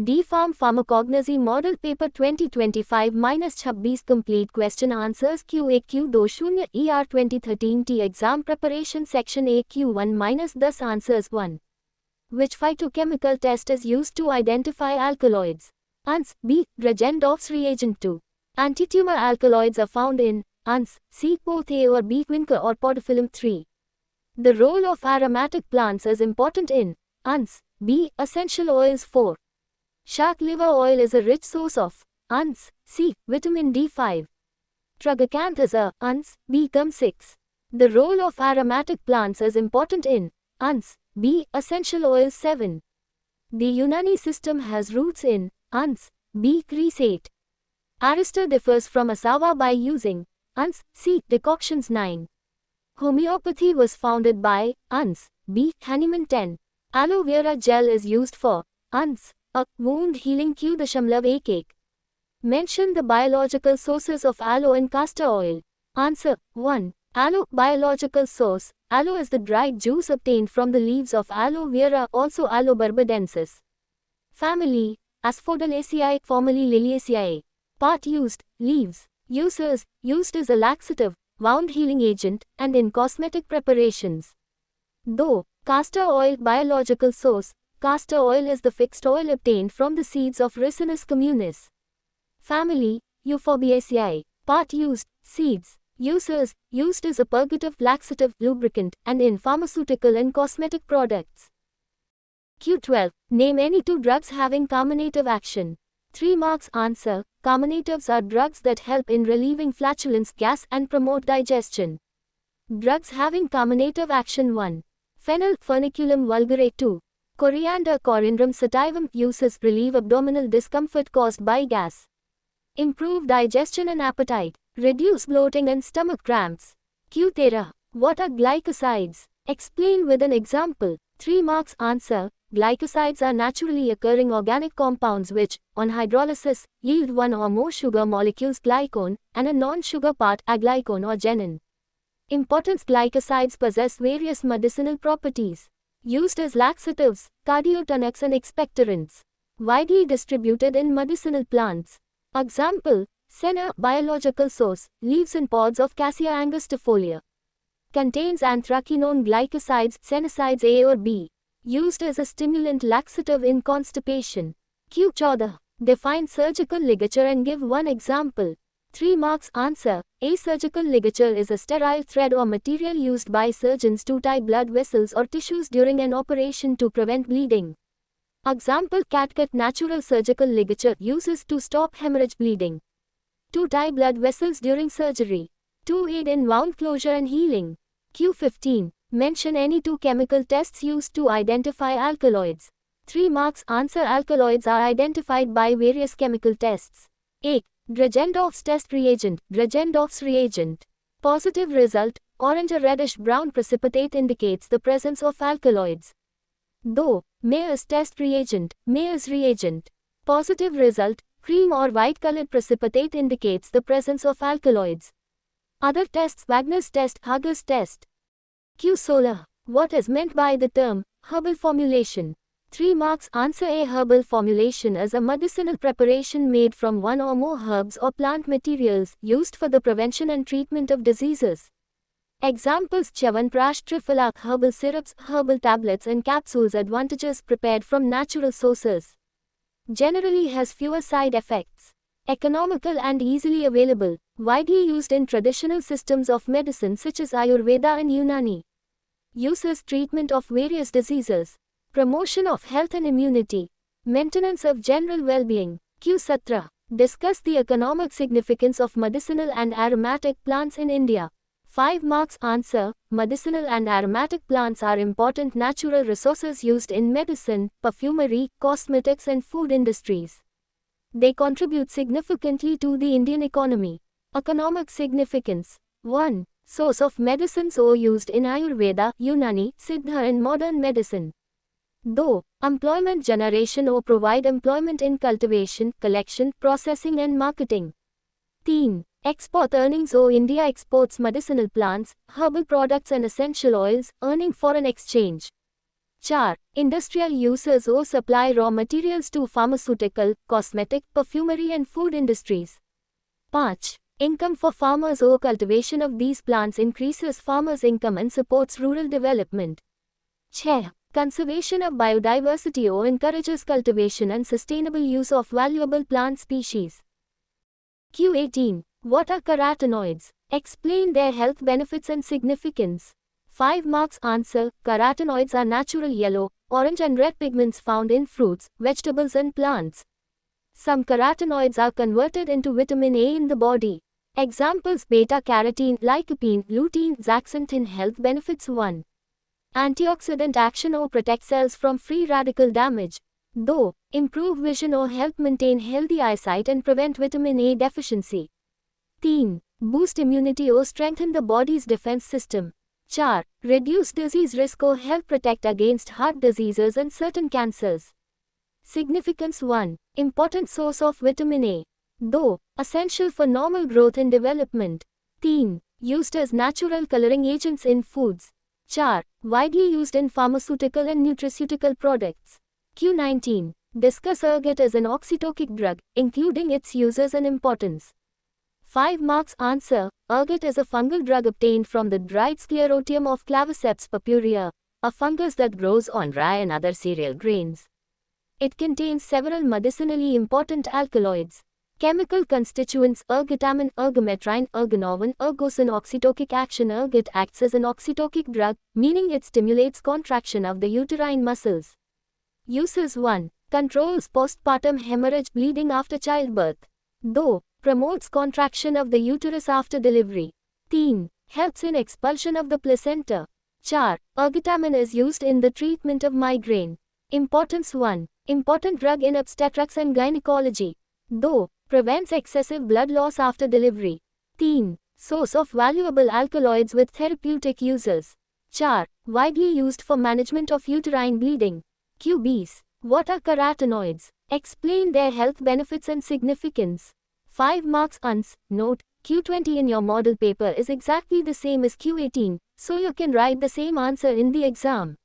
D Farm Pharmacognosy Model Paper 2025-26 Complete Question Answers Q1 Q2 ER 2013 T Exam Preparation Section A Q1-10 Answers 1. Which phytochemical test is used to identify alkaloids? Ans. B. Dragendorf's reagent 2. Antitumor alkaloids are found in Ans. C. Both A or B. Quinca or podophyllum 3. The role of aromatic plants is important in Ans. B. Essential oils 4. Shark liver oil is a rich source of Ans. C. Vitamin D5. Tragacanth is a Ans. B. Gum 6. The role of aromatic plants is important in Ans. B. Essential oils 7. The Unani system has roots in Ans. B. Greece 8. Aristor differs from Asava by using Ans. C. Decoctions 9. Homeopathy was founded by Ans. B. Hahnemann 10. Aloe vera gel is used for Ans. A. Wound healing Q. .1. Mention the biological sources of aloe and castor oil. Answer. 1. Aloe. Biological source. Aloe is the dried juice obtained from the leaves of aloe vera, also Aloe barbadensis. Family. Asphodelaceae, formerly Liliaceae. Part used. Leaves. Uses. Used as a laxative, wound healing agent, and in cosmetic preparations. Though. Castor oil. Biological source. Castor oil is the fixed oil obtained from the seeds of Ricinus communis. Family. Euphorbiaceae. Part used. Seeds. Uses. Used as a purgative, laxative, lubricant, and in pharmaceutical and cosmetic products. Q12. Name any 2 drugs having carminative action. 3 marks. Answer. Carminatives are drugs that help in relieving flatulence gas and promote digestion. Drugs having carminative action 1. Fennel, Furniculum vulgare 2. Coriander, Coryndyrum sativum. Uses. Relieve abdominal discomfort caused by gas. Improve digestion and appetite. Reduce bloating and stomach cramps. Q13. What are glycosides? Explain with an example. 3 marks. Answer. Glycosides are naturally occurring organic compounds which, on hydrolysis, yield 1 or more sugar molecules glycone, and a non-sugar part aglycone or genin. Importance. Glycosides possess various medicinal properties. Used as laxatives, cardiotonics and expectorants. Widely distributed in medicinal plants. Example. Senna. Biological source. Leaves and pods of Cassia angustifolia. Contains anthraquinone glycosides, senicides A or B. Used as a stimulant laxative in constipation. Q14. Define surgical ligature and give 1 example. 3 marks. Answer. A surgical ligature is a sterile thread or material used by surgeons to tie blood vessels or tissues during an operation to prevent bleeding. Example. Catgut. Natural surgical ligature uses to stop hemorrhage bleeding. To tie blood vessels during surgery. To aid in wound closure and healing. Q15. Mention any 2 chemical tests used to identify alkaloids. 3 marks. Answer. Alkaloids are identified by various chemical tests. A. Dragendorf's test reagent. Dragendorf's reagent. Positive result. Orange or reddish brown precipitate indicates the presence of alkaloids. Though. Mayer's test reagent. Mayer's reagent. Positive result. Cream or white colored precipitate indicates the presence of alkaloids. Other tests. Wagner's test. Hager's test. Q16. What is meant by the term herbal formulation? 3 marks. Answer. A herbal formulation is a medicinal preparation made from 1 or more herbs or plant materials used for the prevention and treatment of diseases. Examples. Chyawanprash, Triphylac, herbal syrups, herbal tablets and capsules. Advantages. Prepared from natural sources. Generally has fewer side effects. Economical and easily available. Widely used in traditional systems of medicine such as Ayurveda and Unani. Uses. Treatment of various diseases. Promotion of health and immunity. Maintenance of general well-being. Q17. Discuss the economic significance of medicinal and aromatic plants in India. 5 marks. Answer. Medicinal and aromatic plants are important natural resources used in medicine, perfumery, cosmetics and food industries. They contribute significantly to the Indian economy. Economic significance. 1. Source of medicines or used in Ayurveda, Unani, Siddha and modern medicine. Though. Employment generation or provide employment in cultivation, collection, processing and marketing. 3. Export earnings or India exports medicinal plants, herbal products and essential oils, earning foreign exchange. 4. Industrial uses or supply raw materials to pharmaceutical, cosmetic, perfumery and food industries. 5. Income for farmers or cultivation of these plants increases farmers' income and supports rural development. 6. Conservation of biodiversity or encourages cultivation and sustainable use of valuable plant species. Q18. What are carotenoids? Explain their health benefits and significance. 5 marks. Answer. Carotenoids are natural yellow, orange and red pigments found in fruits, vegetables and plants. Some carotenoids are converted into vitamin A in the body. Examples: beta-carotene, lycopene, lutein, zeaxanthin. Health benefits. 1. Antioxidant action or protect cells from free radical damage. 2. Improve vision or help maintain healthy eyesight and prevent vitamin A deficiency. 3. Boost immunity or strengthen the body's defense system. 4. Reduce disease risk or help protect against heart diseases and certain cancers. Significance. 1. Important source of vitamin A. 2. Essential for normal growth and development. 3. Used as natural coloring agents in foods. 4. Widely used in pharmaceutical and nutraceutical products. Q19. Discuss ergot as an oxytocic drug, including its uses and importance. 5 marks. Answer. Ergot is a fungal drug obtained from the dried sclerotium of Claviceps purpurea, a fungus that grows on rye and other cereal grains. It contains several medicinally important alkaloids. Chemical constituents: ergotamine, ergometrine, ergonovin, ergosin. Oxytocic action: ergot acts as an oxytocic drug, meaning it stimulates contraction of the uterine muscles. Uses: 1. Controls postpartum hemorrhage, bleeding after childbirth. 2. Promotes contraction of the uterus after delivery. 3. Helps in expulsion of the placenta. 4. Ergotamine is used in the treatment of migraine. Importance: 1. Important drug in obstetrics and gynecology. 2. Prevents excessive blood loss after delivery. 3. Source of valuable alkaloids with therapeutic uses. 4. Widely used for management of uterine bleeding. QBs. What are carotenoids? Explain their health benefits and significance. 5 marks. Note: Q20 in your model paper is exactly the same as Q18, so you can write the same answer in the exam.